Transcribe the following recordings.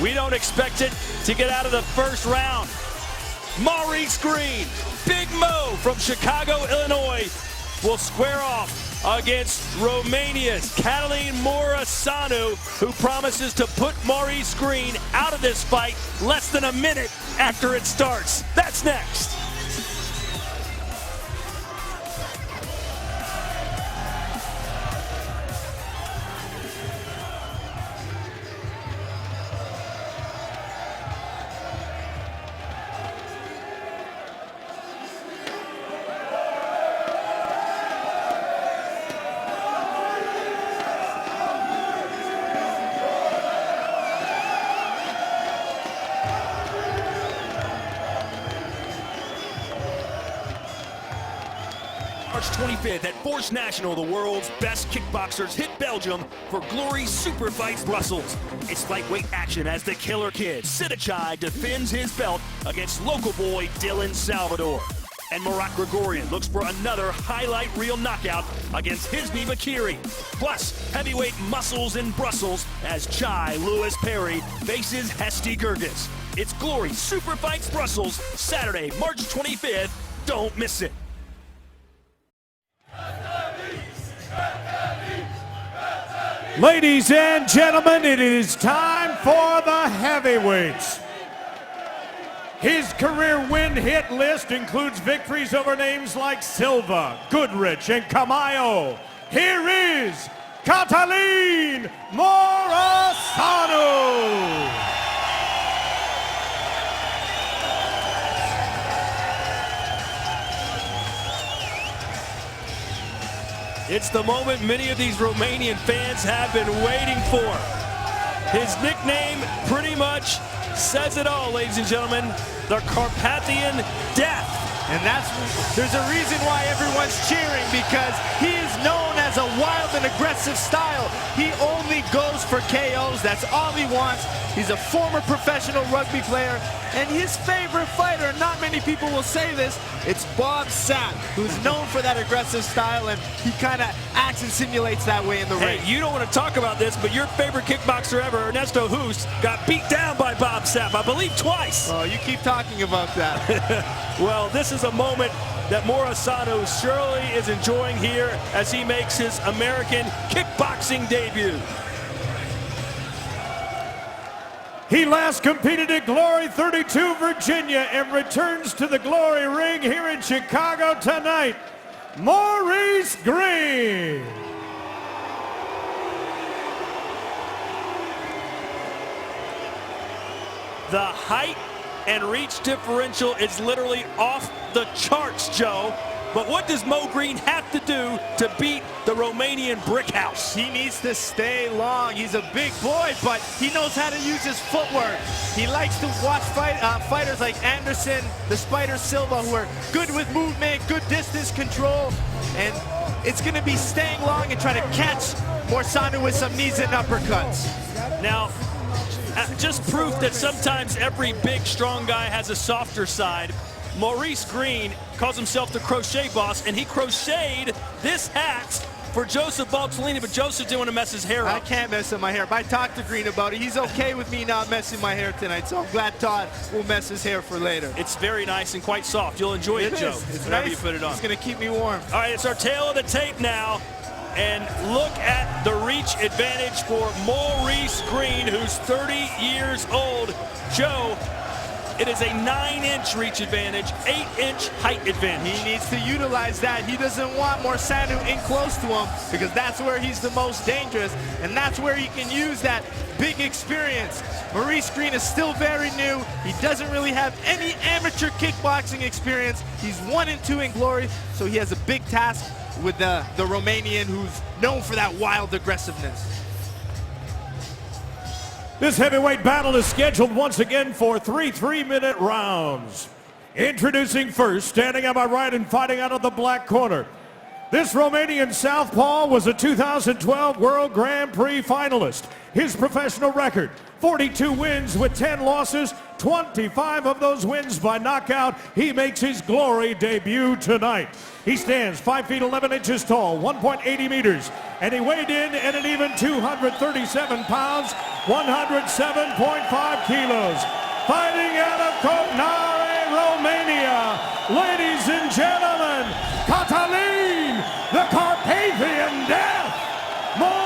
We don't expect it to get out of the first round. Maurice Greene, Big Mo from Chicago, Illinois, will square off against Romania's Catalin Morosanu, who promises to put Maurice Greene out of this fight less than a minute after it starts. That's next. March 25th at Force National, the world's best kickboxers hit Belgium for Glory Superfight Brussels. It's lightweight action as the Killer Kid, Sidachai, defends his belt against local boy Dylan Salvador. And Marat Grigorian looks for another highlight reel knockout against Hizmi Bakiri. Plus, heavyweight muscles in Brussels as Chai Lewis Perry faces Hesty Gergis. It's Glory Superfights Brussels, Saturday, March 25th. Don't miss it. Ladies and gentlemen, it is time for the heavyweights. His career win hit list includes victories over names like Silva, Goodrich, and Camayo. Here is Catalin Morosanu. It's the moment many of these Romanian fans have been waiting for. His nickname pretty much says it all, ladies and gentlemen. The Carpathian Death. And there's a reason why everyone's cheering, because he is known as a wild and aggressive style. He only goes for KOs. That's all he wants. He's a former professional rugby player, and his favorite fighter, not many people will say this, it's Bob Sapp, who's known for that aggressive style, and he kind of acts and simulates that way in the ring. Hey, you don't want to talk about this, but your favorite kickboxer ever, Ernesto Hoost, got beat down by Bob Sapp, I believe twice. Oh, you keep talking about that. Well, this is a moment that Morosanu surely is enjoying here as he makes his American kickboxing debut. He last competed at Glory 32, Virginia, and returns to the Glory ring here in Chicago tonight. Maurice Greene. The height and reach differential is literally off the charts, Joe. But what does Mo Greene have to do to beat the Romanian brick house? He needs to stay long. He's a big boy, but he knows how to use his footwork. He likes to watch fighters like Anderson, the Spider Silva, who are good with movement, good distance control. And it's going to be staying long and trying to catch Morosanu with some knees and uppercuts. Now, just proof that sometimes every big, strong guy has a softer side. Maurice Greene calls himself the crochet boss, and he crocheted this hat for Joseph Baltellini, but Joseph didn't want to mess his hair up. I can't mess up my hair, but I talked to Greene about it. He's okay with me not messing my hair tonight, so I'm glad Todd will mess his hair for later. It's very nice and quite soft. You'll enjoy it, Joe, It's whenever nice. you put it on. It's going to keep me warm. All right, it's our tail of the tape now. And look at the reach advantage for Maurice Greene, who's 30 years old. Joe, it is a 9-inch reach advantage, 8-inch height advantage. He needs to utilize that. He doesn't want Morosanu in close to him, because that's where he's the most dangerous, and that's where he can use that big experience. Maurice Greene is still very new. He doesn't really have any amateur kickboxing experience. He's 1-2 in Glory, so he has a big task with the Romanian, who's known for that wild aggressiveness. This heavyweight battle is scheduled once again for 3 3-minute rounds. Introducing first, standing on my right and fighting out of the black corner. This Romanian southpaw was a 2012 World Grand Prix finalist. His professional record, 42 wins with 10 losses, 25 of those wins by knockout. He makes his glory debut tonight. He stands 5 feet 11 inches tall, 1.80 meters, and he weighed in at an even 237 pounds, 107.5 kilos. Fighting out of Copenhagen, Romania, ladies and gentlemen, Catalin, the Carpathian Death, Morosanu.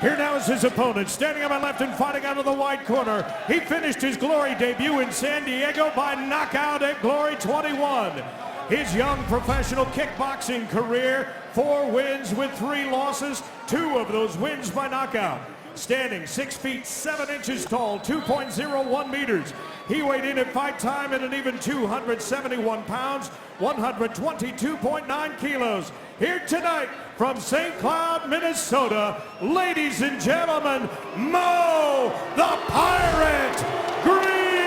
Here now is his opponent, standing on my left and fighting out of the wide corner. He finished his Glory debut in San Diego by knockout at Glory 21. His young professional kickboxing career, 4 wins with 3 losses, 2 of those wins by knockout. Standing 6 feet 7 inches tall, 2.01 meters. He weighed in at fight time at an even 271 pounds, 122.9 kilos. Here tonight from St. Cloud, Minnesota, ladies and gentlemen, Mo the Pirate Greene.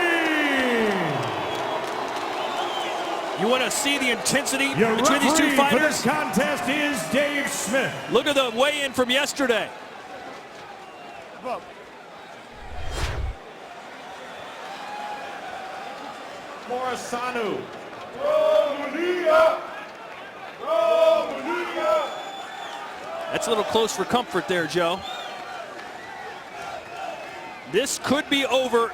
You want to see the intensity Your between these two referee for fighters? this contest is Dave Smith. Look at the weigh-in from yesterday. Morosanu. That's a little close for comfort there, Joe. This could be over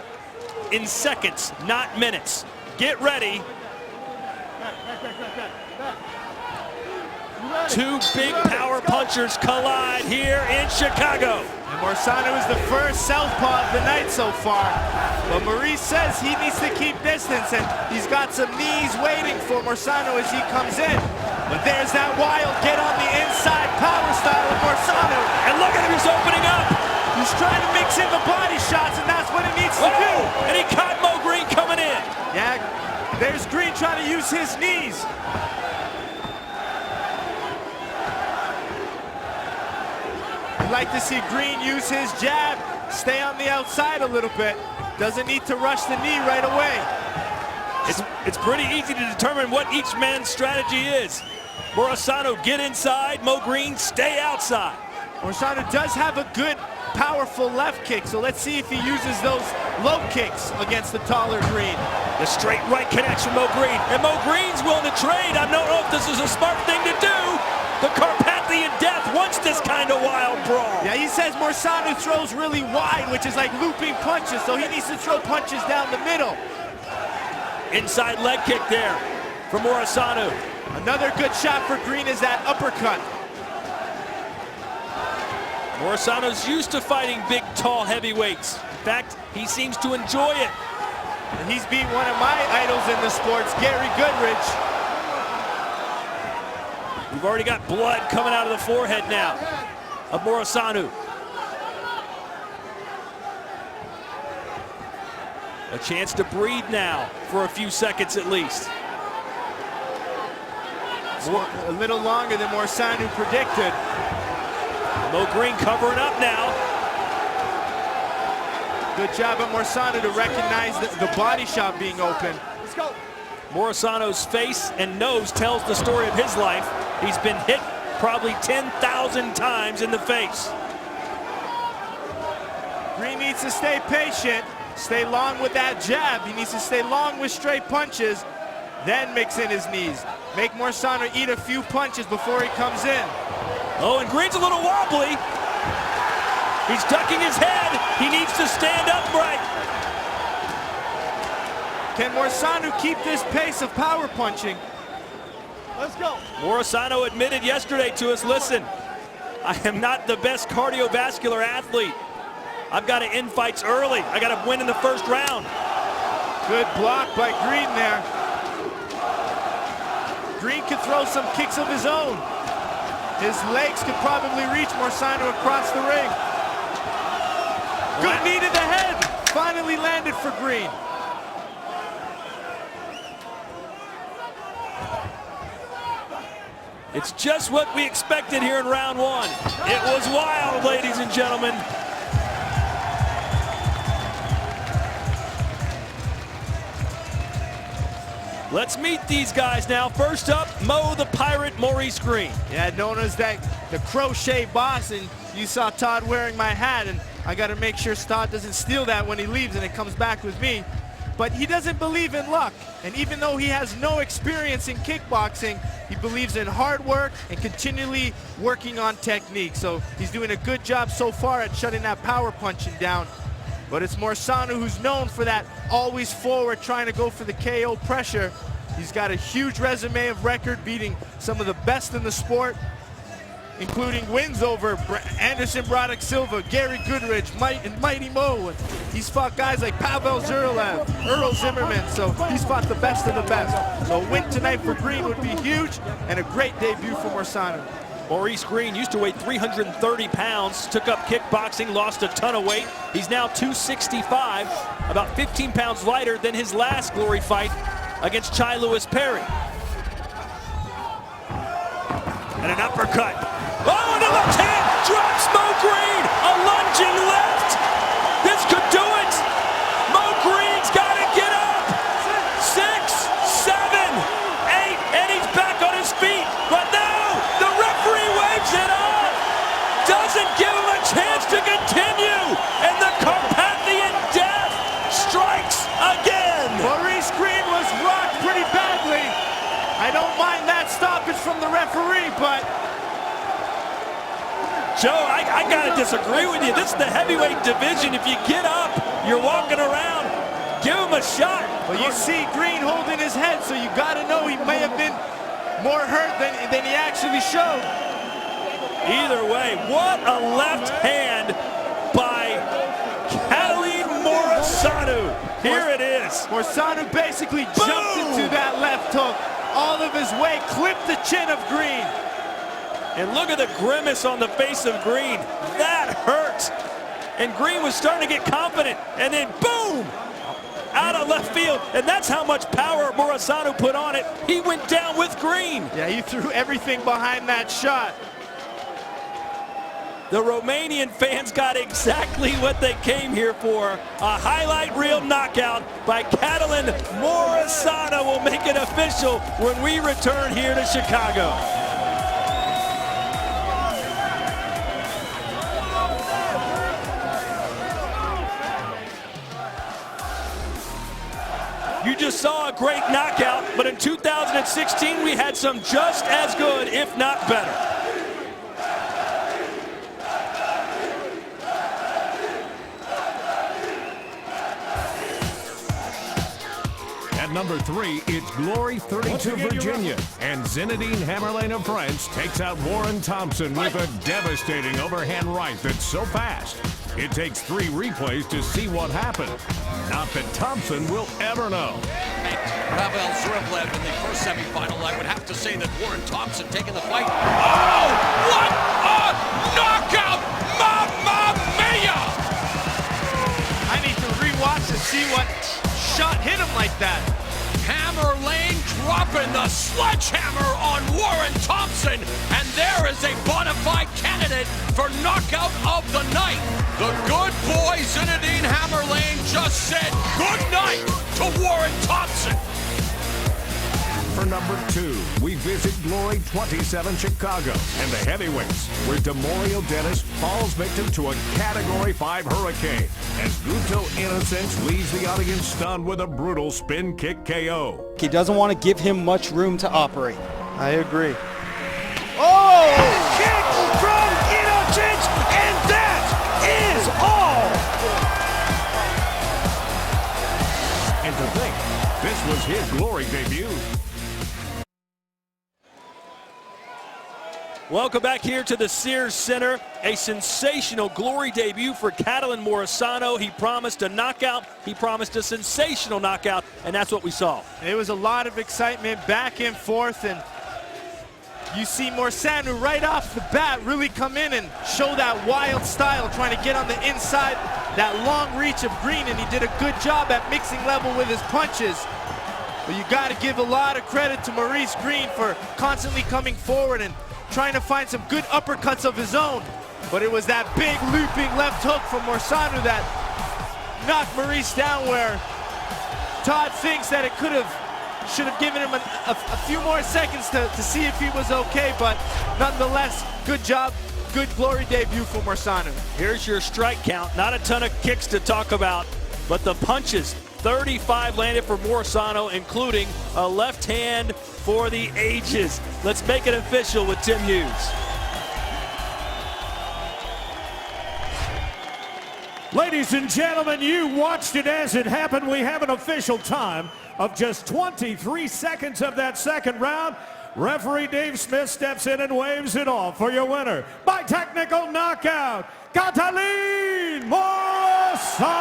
in seconds, not minutes. Get ready. Two big power punchers collide here in Chicago. And Morosanu is the first southpaw of the night so far. But Maurice says he needs to keep distance, and he's got some knees waiting for Morosanu as he comes in. But there's that wild get on the inside power style of Morosanu. And look at him, he's opening up. He's trying to mix in the body shots, and that's what he needs to do. And he caught Mo Greene coming in. Yeah, there's Greene trying to use his knees. I'd like to see Greene use his jab, stay on the outside a little bit. Doesn't need to rush the knee right away. It's pretty easy to determine what each man's strategy is. Morosanu, get inside. Mo Greene, stay outside. Morosanu does have a good, powerful left kick, so let's see if he uses those low kicks against the taller Greene. The straight right connection, Mo Greene. And Mo Greene's willing to trade. I don't know if this is a smart thing to do. The Carpathian Death wants this kind of wild brawl. Yeah, he says Morosanu throws really wide, which is like looping punches, so he needs to throw punches down the middle. Inside leg kick there from Morosanu. Another good shot for Greene is that uppercut. Morosanu's used to fighting big, tall heavyweights. In fact, he seems to enjoy it. And he's beat one of my idols in the sports, Gary Goodrich. We've already got blood coming out of the forehead now of Morosanu. A chance to breathe now for a few seconds at least. A little longer than Morosanu predicted. Mo Greene covering up now. Good job of Morosanu to recognize the body shot being open. Let's go. Morosanu's face and nose tells the story of his life. He's been hit probably 10,000 times in the face. Greene needs to stay patient, stay long with that jab. He needs to stay long with straight punches, then mix in his knees. Make Morosanu eat a few punches before he comes in. Oh, and Greene's a little wobbly. He's ducking his head. He needs to stand upright. Can Morosanu keep this pace of power punching? Let's go. Morosanu admitted yesterday to us, listen, I am not the best cardiovascular athlete. I've got to end fights early. I got to win in the first round. Good block by Greene there. Greene could throw some kicks of his own. His legs could probably reach Morosanu across the ring. Good knee to the head. Finally landed for Greene. It's just what we expected here in round one. It was wild, ladies and gentlemen. Let's meet these guys now. First up, Mo the Pirate Maurice Greene. Yeah, known as that the crochet boss, and you saw Todd wearing my hat, and I got to make sure Todd doesn't steal that when he leaves and it comes back with me. But he doesn't believe in luck, and even though he has no experience in kickboxing, he believes in hard work and continually working on technique. So he's doing a good job so far at shutting that power punching down. But it's Morosanu who's known for that always forward, trying to go for the KO pressure. He's got a huge resume of record, beating some of the best in the sport, including wins over Anderson Broderick Silva, Gary Goodrich, Mighty Mo. He's fought guys like Pavel Zurlev, Earl Zimmerman, so he's fought the best of the best. So a win tonight for Greene would be huge, and a great debut for Morosanu. Maurice Greene used to weigh 330 pounds, took up kickboxing, lost a ton of weight. He's now 265, about 15 pounds lighter than his last Glory fight against Chai Lewis Perry. And an uppercut. Oh, and a left hand drops Mo Greene. A lunging left. This could do it. Mo Greene's got to get up. 6, 7, 8, and he's back on his feet. But now the referee waves it off. Doesn't give him a chance to continue. And the Carpathian Death strikes again. Maurice Greene was rocked pretty badly. I don't mind that stoppage from the referee, but Joe, I gotta disagree with you. This is the heavyweight division. If you get up, you're walking around, give him a shot. well, you see Greene holding his head, so you gotta know he may have been more hurt than he actually showed. Either way, what a left hand by Catalin Morosanu. Here it is. Morosanu basically jumped into that left hook all of his weight, clipped the chin of Greene. And look at the grimace on the face of Greene. That hurt. And Greene was starting to get confident. And then boom! Out of left field. And that's how much power Morosanu put on it. He went down with Greene. Yeah, he threw everything behind that shot. The Romanian fans got exactly what they came here for. A highlight reel knockout by Catalin Morosanu will make it official when we return here to Chicago. You just saw a great knockout, but in 2016 we had some just as good, if not better. At number 3, it's Glory 32 Virginia, and Zinedine Hammerlane of France takes out Warren Thompson with a devastating overhand right that's so fast, it takes 3 replays to see what happened. Not that Thompson will ever know. Pavel Zurlev in the first semifinal. I would have to say that Warren Thompson taking the fight. Oh, what a knockout! Mamma mia! I need to rewatch and see what shot hit him like that. Hammerlane dropping the sledgehammer on Warren Thompson, and there is a bona fide candidate for knockout of the night. The good boy Zinedine Hammerlane just said good night to Warren Thompson. For number 2, we visit Glory 27 Chicago and the heavyweights, where Demorio Dennis falls victim to a Category 5 hurricane as Guto Innocence leaves the audience stunned with a brutal spin kick KO. He doesn't want to give him much room to operate. I agree. Oh! Kick from Innocence, and that is all! And to think, this was his Glory debut. Welcome back here to the Sears Center. A sensational Glory debut for Catalin Morosanu. He promised a knockout. He promised a sensational knockout, and that's what we saw. It was a lot of excitement back and forth, and you see Morosanu right off the bat really come in and show that wild style, trying to get on the inside, that long reach of Greene, and he did a good job at mixing level with his punches. But you got to give a lot of credit to Maurice Greene for constantly coming forward and trying to find some good uppercuts of his own. But it was that big looping left hook from Morosanu that knocked Maurice down, where Todd thinks that it could have Should have given him a few more seconds to see if he was okay, but nonetheless, good job. Good glory debut for Morosanu. Here's your strike count. Not a ton of kicks to talk about, but the punches. 35 landed for Morosanu, including a left hand for the ages. Let's make it official with Tim Hughes. Ladies and gentlemen, you watched it as it happened. We have an official time of just 23 seconds of that second round. Referee Dave Smith steps in and waves it off for your winner by technical knockout, Catalin Morosanu.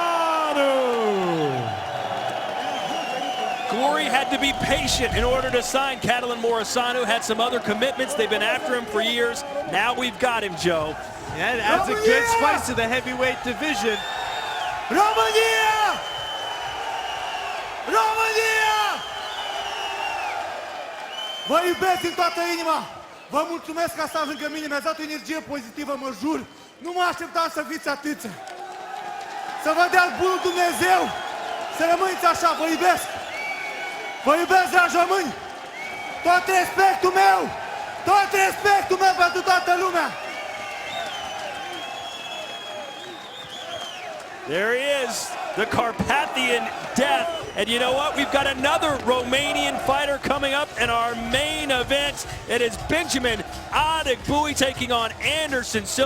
Glory had to be patient in order to sign Catalin Morosanu. Had some other commitments. They've been after him for years. Now we've got him, Joe. Yeah, it adds a good spice to the heavyweight division. România! România! Vă iubesc din toată inima! Vă mulțumesc că stați lângă mine, mi-ați dat o energie pozitivă, mă jur! Nu mă așteptam să fiți atâția! Să vă dea bunul Dumnezeu! Să rămâneți așa, vă iubesc! Vă iubesc, dragi români! Tot respectul meu! Tot respectul meu pentru toată lumea! There he is, the Carpathian Death. And you know what? We've got another Romanian fighter coming up in our main event. It is Benjamin Adegbuyi taking on Anderson Silva.